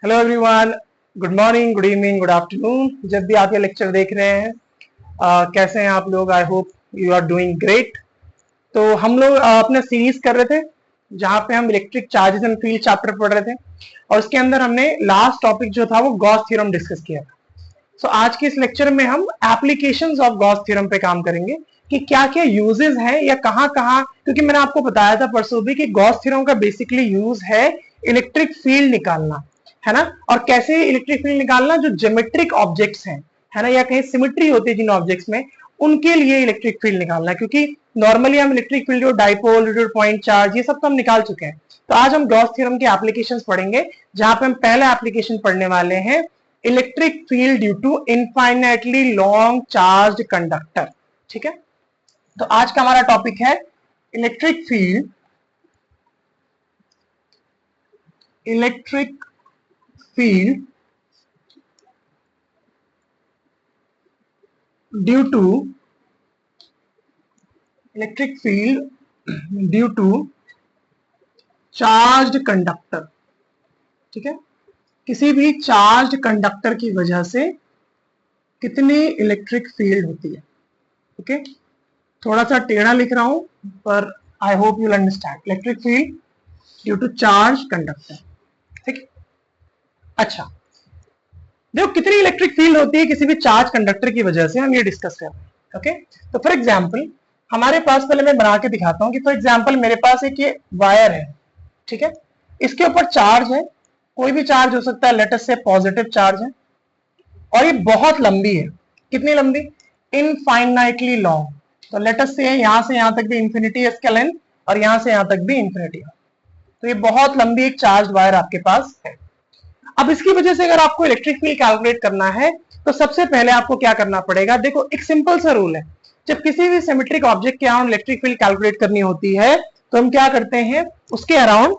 Hello everyone, good morning, good evening, good afternoon. जब भी आप ये लेक्चर देख रहे हैं, कैसे हैं आप लोग? I hope you are doing great. तो हम लोग अपने सीरीज कर रहे थे जहां पे हम electric charges and field chapter पढ़ रहे थे, और उसके अंदर हमने लास्ट टॉपिक जो था वो गॉस थ्योरम डिस्कस किया था। सो आज के इस लेक्चर में हम एप्लीकेशंस ऑफ गॉस थ्योरम पे काम करेंगे कि क्या क्या यूजेस हैं या कहाँ कहाँ, क्योंकि मैंने आपको बताया था परसों भी कि गॉस थ्योरम का बेसिकली यूज है इलेक्ट्रिक फील्ड निकालना, है ना। और कैसे इलेक्ट्रिक फील्ड निकालना? जो ज्योमेट्रिक ऑब्जेक्ट्स हैं, है ना, या कहीं सिमेट्री होती है जिन ऑब्जेक्ट्स में, उनके लिए इलेक्ट्रिक फील्ड निकालना है। क्योंकि नॉर्मली हम इलेक्ट्रिक फील्ड, जो डाइपोल, जो पॉइंट चार्ज, ये सब तो हम निकाल चुके हैं। तो आज हम गॉस थ्योरम के एप्लीकेशंस पढ़ेंगे, जहां पे हम पहला एप्लीकेशन पढ़ने वाले हैं electric field due to infinitely long charge conductor. ठीक है, तो आज का हमारा टॉपिक है electric field field due to electric field due to charged conductor। ठीक है, किसी भी चार्ज कंडक्टर की वजह से कितनी इलेक्ट्रिक फील्ड होती है। ओके, थोड़ा सा टेढ़ा लिख रहा हूं पर I hope you understand. Electric field due to charge conductor. ठीक है, अच्छा देखो कितनी इलेक्ट्रिक फील्ड होती है किसी भी चार्ज कंडक्टर की वजह से, हम ये डिस्कस कर रहे हैं। ओके, तो फॉर एग्जांपल हमारे पास, पहले मैं बना के दिखाता हूं कि फॉर एग्जांपल मेरे पास एक ये वायर है, ठीक है, इसके ऊपर चार्ज है, कोई भी चार्ज हो सकता है, लेट अस से पॉजिटिव चार्ज है, और ये बहुत लंबी है। कितनी लंबी? Infinitely long. तो लेट अस से यहां तक भी इंफिनिटी है इसका लेंथ, और यहां से यहां तक भी इंफिनिटी है। तो ये बहुत लंबी एक चार्ज वायर आपके पास है। अब इसकी वजह से अगर आपको इलेक्ट्रिक फील्ड कैलकुलेट करना है तो सबसे पहले आपको क्या करना पड़ेगा? देखो एक सिंपल सा रूल है, जब किसी भी सिमेट्रिक ऑब्जेक्ट के अराउंड इलेक्ट्रिक फील्ड कैलकुलेट करनी होती है तो हम क्या करते हैं, उसके अराउंड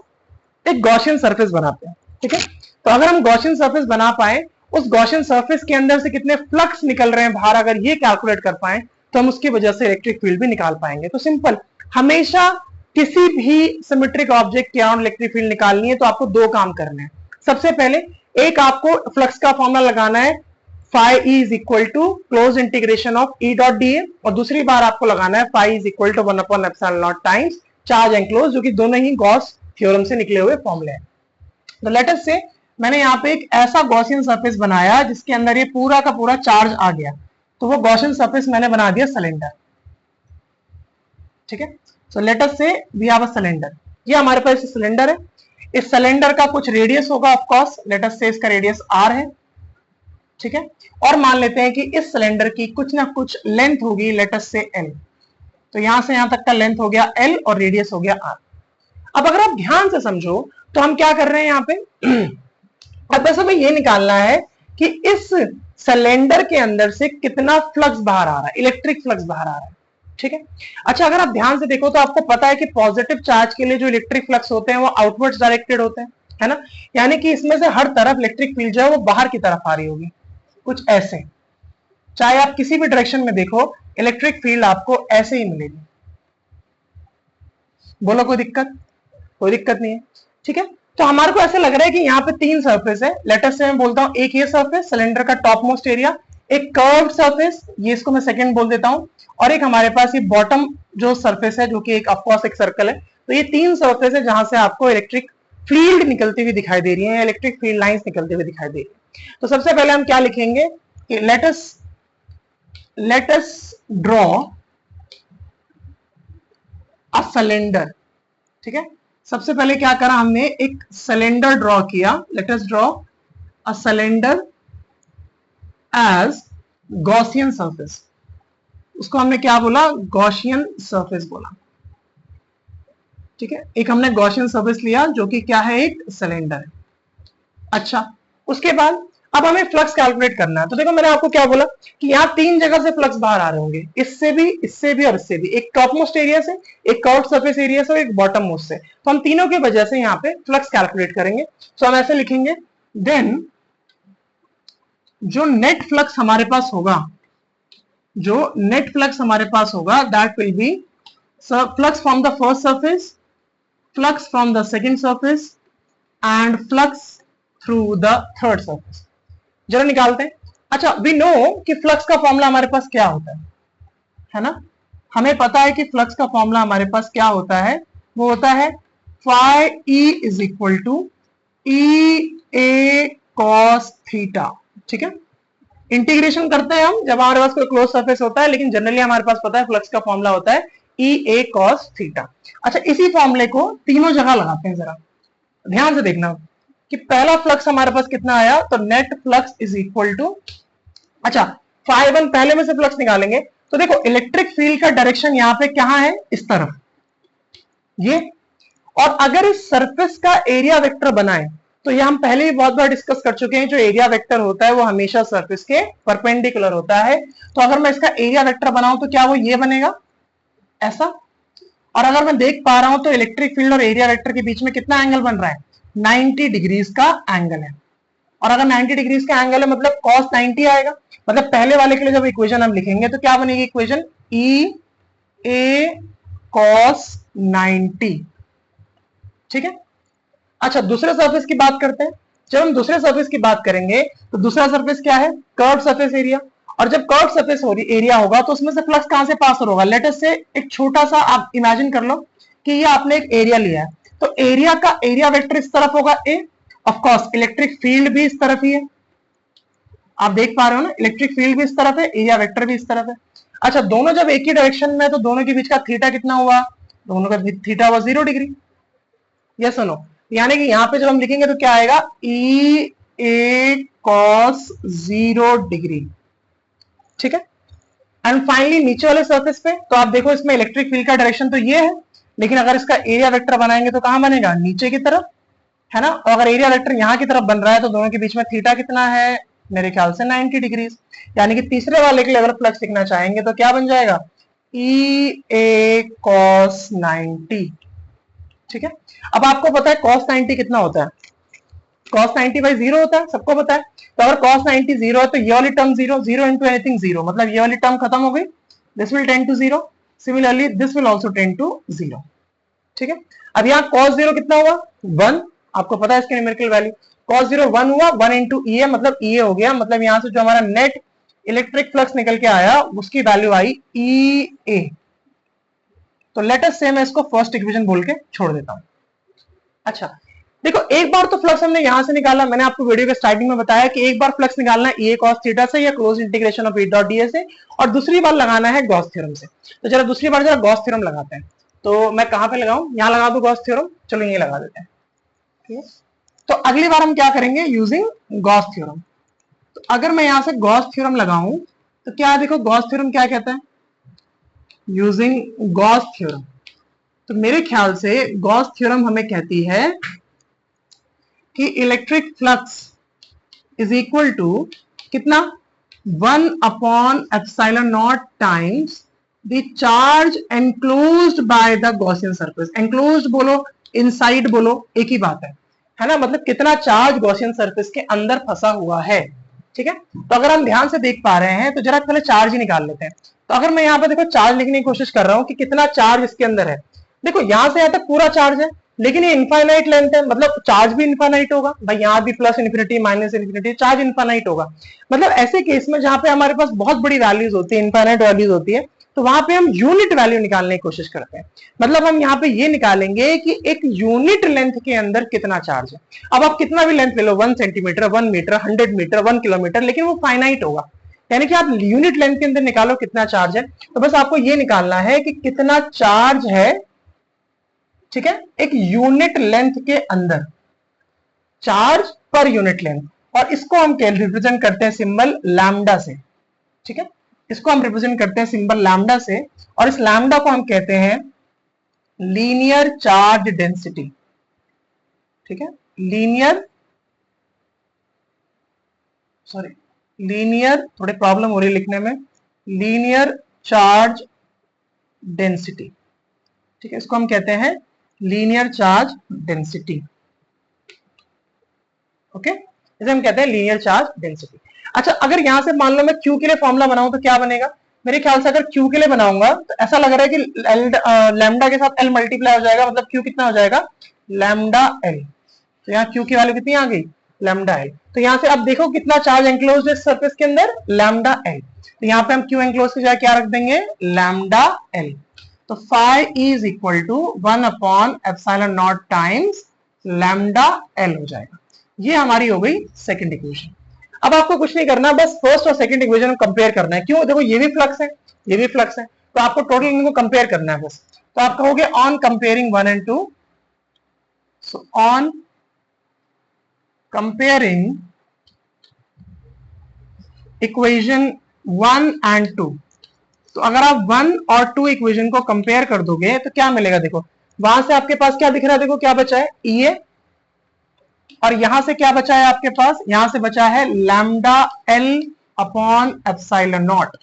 एक गॉसियन सरफेस बनाते हैं। ठीक है, तो अगर हम गॉसियन सरफेस बना पाए, उस गॉसियन सरफेस के अंदर से कितने फ्लक्स निकल रहे हैं बाहर, अगर ये कैलकुलेट कर पाए तो हम उसकी वजह से इलेक्ट्रिक फील्ड भी निकाल पाएंगे। तो सिंपल, हमेशा किसी भी सिमेट्रिक ऑब्जेक्ट के अराउंड इलेक्ट्रिक फील्ड निकालनी है तो आपको दो काम करने हैं। सबसे पहले एक आपको फ्लक्स का फॉर्मूला लगाना है, phi is equal to close integration of E dot d A, और दूसरी बार आपको लगाना है phi is equal to 1/ε0 times charge enclose, जो कि दोनों ही गॉस थ्योरम से निकले हुए फॉर्मूले हैं। तो लेट अस से मैंने यहाँ पे एक ऐसा गॉसियन सरफेस बनाया जिसके अंदर ये पूरा का पूरा चार्ज आ गया, तो वो गॉसियन सरफेस मैंने बना दिया सिलेंडर। ठीक है, सो लेट अस से वी हैव अ सिलेंडर, ये हमारे पास सिलेंडर है। इस सिलेंडर का कुछ रेडियस होगा, ऑफ कोर्स लेट अस से इसका रेडियस r है। ठीक है, और मान लेते हैं कि इस सिलेंडर की कुछ ना कुछ लेंथ होगी, लेट अस से l। तो यहां से यहां तक का लेंथ हो गया l और रेडियस हो गया r। अब अगर आप ध्यान से समझो तो हम क्या कर रहे हैं यहाँ पे, अब बस हमें ये निकालना है कि इस सिलेंडर के अंदर से कितना फ्लक्स बाहर आ रहा है, इलेक्ट्रिक फ्लक्स बाहर आ रहा है। ठीक है, अच्छा अगर आप ध्यान से देखो तो आपको पता है कि पॉजिटिव चार्ज के लिए जो इलेक्ट्रिक फ्लक्स होते हैं वो आउटवर्ड्स डायरेक्टेड होते हैं, है ना। यानी कि इसमें से हर तरफ इलेक्ट्रिक फील्ड जो है वो बाहर की तरफ आ रही होगी, कुछ ऐसे। चाहे आप किसी भी डायरेक्शन में देखो, इलेक्ट्रिक फील्ड आपको ऐसे ही मिलेगी। बोलो कोई दिक्कत? कोई दिक्कत नहीं है। ठीक है, तो हमारे को ऐसे लग रहा है कि यहाँ पे तीन सरफेस है। लेट अस से मैं बोलता हूं, एक ये सरफेस सिलेंडर का टॉप मोस्ट एरिया, एक कर्व्ड सरफेस, ये इसको मैं सेकंड बोल देता हूं, और एक हमारे पास ये बॉटम जो सरफेस है, जो कि एक ऑफकोर्स एक सर्कल है। तो ये तीन सरफेस है जहां से आपको इलेक्ट्रिक फील्ड निकलती हुई दिखाई दे रही है, इलेक्ट्रिक फील्ड लाइंस निकलती हुई दिखाई दे रही है। तो सबसे पहले हम क्या लिखेंगे कि let us draw a cylinder. ठीक है, सबसे पहले क्या करा हमने, एक सिलेंडर ड्रॉ किया। Let us draw a cylinder as Gaussian surface. उसको हमने क्या बोला? गॉसियन सरफेस बोला। ठीक है, एक हमने गॉसियन सरफेस लिया जो कि क्या है, एक सिलेंडर है। अच्छा, उसके बाद अब हमें फ्लक्स कैलकुलेट करना है। तो देखो मैंने आपको क्या बोला कि यहाँ तीन जगह से फ्लक्स बाहर आ रहे होंगे, इससे भी, इससे भी और इससे भी। एक टॉप मोस्ट एरिया से, एक कर्व्ड सरफेस एरिया से और एक बॉटम मोस्ट से। तो हम तीनों की वजह से यहाँ पे फ्लक्स कैलकुलेट करेंगे। तो हम ऐसे लिखेंगे, देन जो नेट फ्लक्स हमारे पास होगा, जो नेट फ्लक्स हमारे पास होगा, that will be flux from the first surface, flux from the second surface, and flux through the third surface. जरा निकालते हैं। अच्छा, वी नो कि फ्लक्स का फॉर्मूला हमारे पास क्या होता है ना? हमें पता है कि फ्लक्स का फॉर्मूला हमारे पास क्या होता है, वो होता है phi E is equal to E A cos theta. ठीक है, इंटीग्रेशन करते हैं हम जब हमारे पास कोई क्लोज सरफेस होता है, लेकिन जनरली हमारे पास पता है फ्लक्स का फॉर्मूला होता है ई ए कॉस थीटा। अच्छा, इसी फॉर्मूले को तीनों जगह लगाते हैं। जरा ध्यान से देखना कि पहला फ्लक्स हमारे पास कितना आया, तो net flux is equal to, अच्छा फाई वन पहले में से फ्लक्स निकालेंगे तो देखो इलेक्ट्रिक फील्ड का डायरेक्शन यहाँ पे कहाँ है, इस तरफ ये। और अगर इस सरफेस का एरिया वेक्टर बनाए तो ये हम पहले ही बहुत बार डिस्कस कर चुके हैं, जो एरिया वेक्टर होता है वो हमेशा सरफेस के परपेंडिकुलर होता है। तो अगर मैं इसका एरिया वेक्टर बनाऊं तो क्या वो ये बनेगा, ऐसा। और अगर मैं देख पा रहा हूं तो इलेक्ट्रिक फील्ड और एरिया वेक्टर के बीच में कितना एंगल बन रहा है, 90 डिग्रीज का एंगल है। और अगर 90 डिग्रीज का एंगल है मतलब cos 90 आएगा। मतलब पहले वाले के लिए जब इक्वेशन हम लिखेंगे तो क्या बनेगी इक्वेशन, ई ए cos 90। ठीक है, अच्छा दूसरे सरफेस की बात करते हैं। जब हम दूसरे सरफेस की बात करेंगे तो दूसरा सरफेस क्या है, कर्व सरफेस एरिया। और जब कर्व सरफेस एरिया होगा तो उसमें से फ्लक्स कहां से पास होगा, लेट अस से एक छोटा सा आप इमेजिन कर लो कि ये आपने एक एरिया लिया है, तो एरिया का एरिया वेक्टर इस तरफ होगा ए, ऑफ कोर्स इलेक्ट्रिक फील्ड भी इस तरफ ही है, आप देख पा रहे हो ना, इलेक्ट्रिक फील्ड भी इस तरफ है, एरिया वेक्टर भी इस तरफ है। अच्छा, दोनों जब एक ही डायरेक्शन में तो दोनों के बीच का थीटा कितना हुआ, दोनों का थीटा हुआ 0 डिग्री। यस और नो, यानी कि यहां पे जब हम लिखेंगे तो क्या आएगा, ई ए कॉस 0 डिग्री। ठीक है, एंड फाइनली नीचे वाले सरफेस पे तो आप देखो इसमें इलेक्ट्रिक फील्ड का डायरेक्शन तो ये है, लेकिन अगर इसका एरिया वेक्टर बनाएंगे तो कहां बनेगा, नीचे की तरफ, है ना। और अगर एरिया वेक्टर यहां की तरफ बन रहा है तो दोनों के बीच में थीटा कितना है, मेरे ख्याल से 90 डिग्रीज। यानी कि तीसरे वाले के लिए अगर फ्लक्स लिखना चाहेंगे तो क्या बन जाएगा, ई ए कॉस 90। ठीक है, अब आपको पता है cos 90 कितना होता है, cos 90 बाई 0 होता है, सबको पता है। तो अगर cos 90 0 है तो ये वाली टर्म 0, 0 इंटू एनीथिंग 0, मतलब ये वाली टर्म खत्म हो गई, this will tend to 0, similarly this will also tend to 0। ठीक है, अब यहाँ cos 0 कितना हुआ, 1, आपको पता है इसकी न्यूमेरिकल वैल्यू, cos 0 1 हुआ, 1 इंटू ई ए, मतलब ई ए हो गया, मतलब यहां से जो हमारा नेट इलेक्ट्रिक फ्लक्स निकल के आया उसकी वैल्यू आई ई ए। तो लेट अस से मैं इसको फर्स्ट इक्वेशन बोल के छोड़ देता हूं। अच्छा देखो, एक बार तो फ्लक्स हमने यहां से निकाला, मैंने आपको वीडियो के स्टार्टिंग में बताया कि एक बार फ्लक्स निकालना है ए कॉस थीटा से या close integration of E dot D से, और दूसरी बार लगाना है गॉस थ्योरम से। तो जरा दूसरी बार जरा गॉस थ्योरम लगाते हैं। तो मैं कहां पे लगाऊं, यहां लगा दूं गॉस थ्योरम, चलो ये लगा देते हैं। ठीक है, तो अगली बार हम क्या करेंगे, यूजिंग गॉस थ्योरम। तो अगर मैं यहां से गॉस थ्योरम लगाऊं तो क्या, देखो गॉस थ्योरम क्या कहता है, यूजिंग गॉस थ्योरम। तो मेरे ख्याल से गॉस थ्योरम हमें कहती है कि electric flux is equal to कितना, 1 upon epsilon naught times the charge enclosed by the Gaussian surface. Enclosed बोलो, इनसाइड बोलो, एक ही बात है ना, मतलब कितना चार्ज गॉसियन सरफेस के अंदर फंसा हुआ है। ठीक है, तो अगर हम ध्यान से देख पा रहे हैं तो जरा पहले चार्ज ही निकाल लेते हैं। तो अगर मैं यहाँ पे देखो चार्ज लिखने की कोशिश कर रहा हूं कि कितना चार्ज इसके अंदर है, देखो यहां से यहां तक पूरा चार्ज है, लेकिन ये इनफाइनाइट लेंथ है, मतलब चार्ज भी इनफाइनाइट होगा भाई, यहाँ भी plus infinity minus infinity, charge infinite होगा। मतलब ऐसे केस में जहां पे हमारे पास बहुत बड़ी वैल्यूज होती है, इनफाइनाइट वैल्यूज होती है, तो वहां पे हम यूनिट वैल्यू निकालने की कोशिश करते हैं। मतलब हम यहाँ पे ये निकालेंगे कि एक यूनिट लेंथ के अंदर कितना चार्ज है। अब आप कितना भी लेंथ ले लो, 1 सेंटीमीटर, 1 मीटर, 100 मीटर, 1 किलोमीटर, लेकिन वो फाइनाइट होगा। यानी कि आप यूनिट लेंथ के अंदर निकालो कितना चार्ज है, तो बस आपको ये निकालना है कि कितना चार्ज है, ठीक है, एक यूनिट लेंथ के अंदर, चार्ज पर यूनिट लेंथ। और इसको हम रिप्रेजेंट करते हैं सिंबल लैम्डा से। ठीक है, इसको हम रिप्रेजेंट करते हैं सिंबल लैम्डा से, और इस लैम्डा को हम कहते हैं लीनियर चार्ज डेंसिटी। ठीक है, लीनियर थोड़ी प्रॉब्लम हो रही है लिखने में, लीनियर चार्ज डेंसिटी। ठीक है, इसको हम कहते हैं लीनियर चार्ज डेंसिटी। ओके, इसे हम कहते हैं लीनियर चार्ज डेंसिटी। अच्छा, अगर यहां से मान लो मैं Q के लिए फॉर्मूला बनाऊं तो क्या बनेगा, मेरे ख्याल से अगर Q के लिए बनाऊंगा तो ऐसा लग रहा है कि लैम्डा के साथ L मल्टीप्लाई हो जाएगा, मतलब Q कितना हो जाएगा, लैम्डा L। तो यहाँ Q की वैल्यू कितनी आ गई, लैम्डा एल। तो यहां से अब देखो कितना चार्ज एंक्लोज्ड है सरफेस के अंदर, लैम्डा एल। तो यहाँ पे हम क्यू एंक्लोज की जगह क्या रख देंगे, लैम्डा एल। तो phi is equal to 1 upon epsilon naught times lambda L हो जाएगा। ये हमारी हो गई सेकंड इक्वेशन। अब आपको कुछ नहीं करना, बस फर्स्ट और सेकंड इक्वेशन को कंपेयर करना है। क्यों, देखो ये भी फ्लक्स है, ये भी फ्लक्स है, तो आपको टोटल इनको कंपेयर करना है बस। तो आप कहोगे on comparing 1 and 2, so on comparing equation 1 and 2, तो अगर आप 1 और 2 इक्वेशन को कंपेयर कर दोगे तो क्या मिलेगा, देखो वहां से आपके पास क्या दिख रहा है, देखो क्या बचा है, ई, और यहां से क्या बचा है आपके पास, यहां से बचा है lambda L upon epsilon not.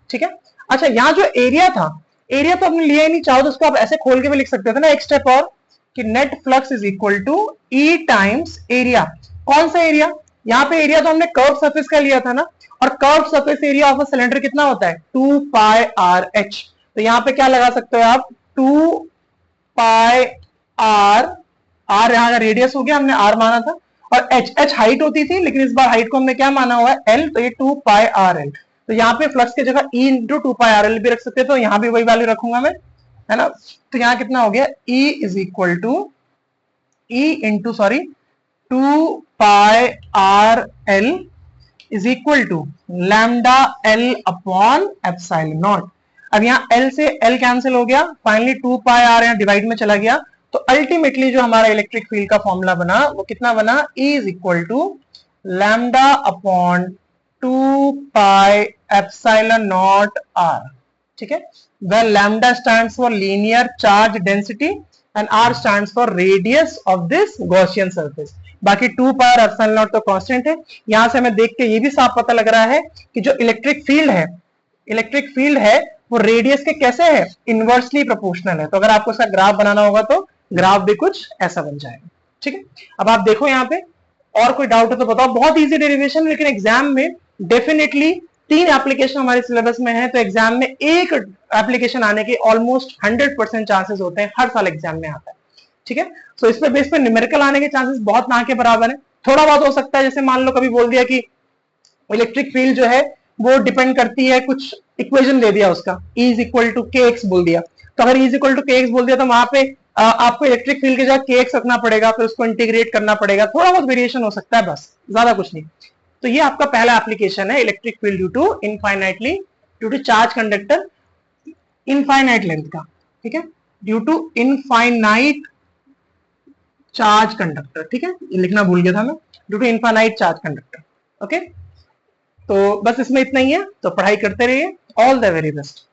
ठीक है, अच्छा यहाँ जो एरिया था, एरिया तो हमने लिया ही नहीं, चाहो तो उसको आप ऐसे खोल के भी लिख सकते थे ना एक स्टेप और, कि net flux is equal to E times area. कौन सा एरिया, यहाँ पे एरिया तो हमने कर्व सरफेस का लिया था ना, और curve surface area of a cylinder कितना होता है, 2 पाई आर एच। तो यहाँ पे क्या लगा सकते हो आप, 2 पाई आर, आर यहाँ का रेडियस हो गया, हमने आर माना था, और एच, एच हाइट होती थी, लेकिन इस बार हाइट को हमने क्या माना हुआ है, एल, तो ये 2 पाई आर एल। तो यहाँ पे फ्लक्स की जगह E into 2 pi r L भी रख सकते, तो यहाँ भी वही वैल्यू रखूंगा मैं, है ना। तो यहाँ कितना हो गया, E is equal to E into sorry 2 pi r L is equal to lambda L upon epsilon naught. अब यहाँ एल से एल कैंसिल हो गया, फाइनली 2 पाई आर यहाँ डिवाइड में चला गया, तो अल्टीमेटली जो हमारा इलेक्ट्रिक फील्ड का फॉर्मूला बना वो कितना बना, E is equal to lambda upon 2 pi epsilon naught r. ठीक है, well lambda stands for linear charge density and r stands for radius of this Gaussian surface. बाकी 2 पाई और एप्सिलॉन नॉट तो कांस्टेंट है। यहां से हमें देख के ये भी साफ पता लग रहा है कि जो इलेक्ट्रिक फील्ड है वो रेडियस के कैसे है, इनवर्सली प्रोपोर्शनल है। तो अगर आपको इसका ग्राफ बनाना होगा तो ग्राफ भी कुछ ऐसा बन जाएगा। ठीक है, अब आप देखो यहाँ पे, और कोई डाउट है तो बताओ। बहुत इजी डेरिवेशन, लेकिन एग्जाम में डेफिनेटली 3 एप्लीकेशन हमारे सिलेबस में है, तो एग्जाम में एक एप्लीकेशन आने के ऑलमोस्ट 100% चांसेस होते हैं, हर साल एग्जाम में आता है। ठीक है, सो इस पे बेस पे न्यूमेरिकल आने के चांसेस बहुत ना के बराबर है। थोड़ा बहुत हो सकता है, जैसे मान लो कभी बोल दिया कि इलेक्ट्रिक फील्ड जो है वो डिपेंड करती है, कुछ इक्वेशन दे दिया उसका, E इज इक्वल टू के एक्स बोल दिया, तो अगर E इज इक्वल टू के एक्स बोल दिया तो वहां पे आपको इलेक्ट्रिक फील्ड के जगह के एक्स रखना पड़ेगा, फिर उसको इंटीग्रेट करना पड़ेगा, थोड़ा बहुत वेरिएशन हो सकता है, बस ज्यादा कुछ नहीं। तो ये आपका पहला एप्लीकेशन है, electric field due to charge conductor infinite length का। ठीक है, due to infinite charge conductor. ठीक है, ये लिखना भूल गया था मैं, due to infinite charge conductor. Okay, तो बस इसमें इतना ही है, तो पढ़ाई करते रहिए। All the very best.